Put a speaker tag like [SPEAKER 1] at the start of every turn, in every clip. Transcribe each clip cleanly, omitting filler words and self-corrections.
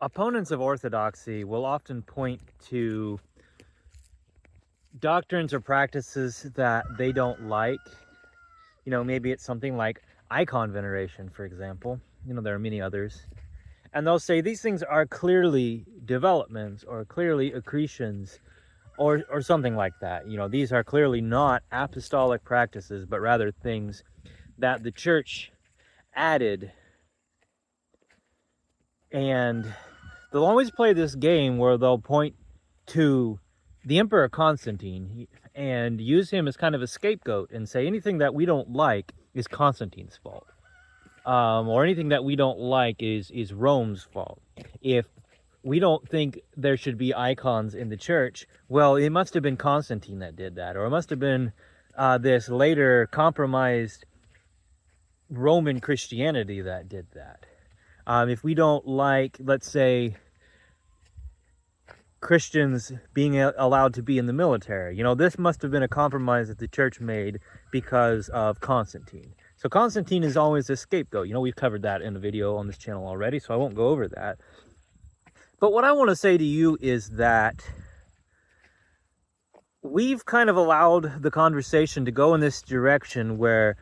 [SPEAKER 1] Opponents of orthodoxy will often point to doctrines or practices that they don't like. Maybe it's something like icon veneration, for example. There are many others. And they'll say these things are clearly developments or clearly accretions or something like that. These are clearly not apostolic practices, but rather things that the church added. And they'll always play this game where they'll point to the Emperor Constantine and use him as kind of a scapegoat and say anything that we don't like is Constantine's fault. Or anything that we don't like is Rome's fault. If we don't think there should be icons in the church, well, it must have been Constantine that did that, or it must have been this later compromised Roman Christianity that did that. If we don't like, let's say, Christians being allowed to be in the military, this must have been a compromise that the church made because of Constantine. So Constantine is always a scapegoat. We've covered that in a video on this channel already, so I won't go over that. But what I want to say to you is that we've kind of allowed the conversation to go in this direction where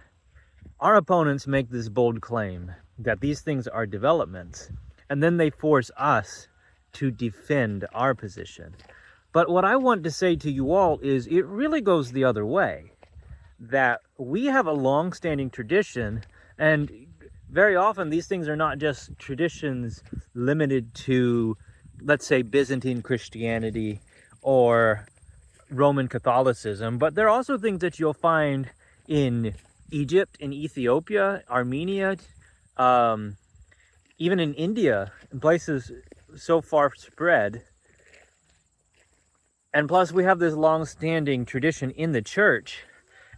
[SPEAKER 1] our opponents make this bold claim that these things are developments, and then they force us to defend our position. But what I want to say to you all is it really goes the other way, that we have a long-standing tradition, and very often these things are not just traditions limited to, let's say, Byzantine Christianity or Roman Catholicism, but they're also things that you'll find in Egypt, in Ethiopia, Armenia, even in India, in places so far spread. And plus we have this long-standing tradition in the church.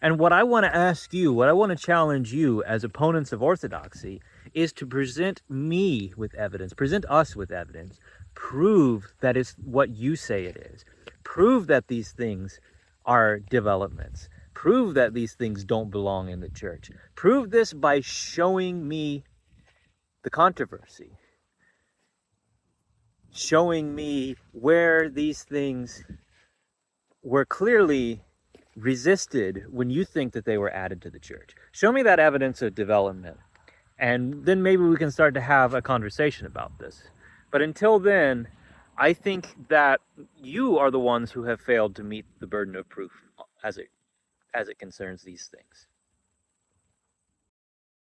[SPEAKER 1] And what I want to ask you, what I want to challenge you as opponents of orthodoxy is to present me with evidence, present us with evidence, prove that it's what you say it is, prove that these things are developments, prove that these things don't belong in the church. Prove this by showing me the controversy, showing me where these things were clearly resisted when you think that they were added to the church. Show me that evidence of development, and then maybe we can start to have a conversation about this. But until then, I think that you are the ones who have failed to meet the burden of proof as it concerns these things.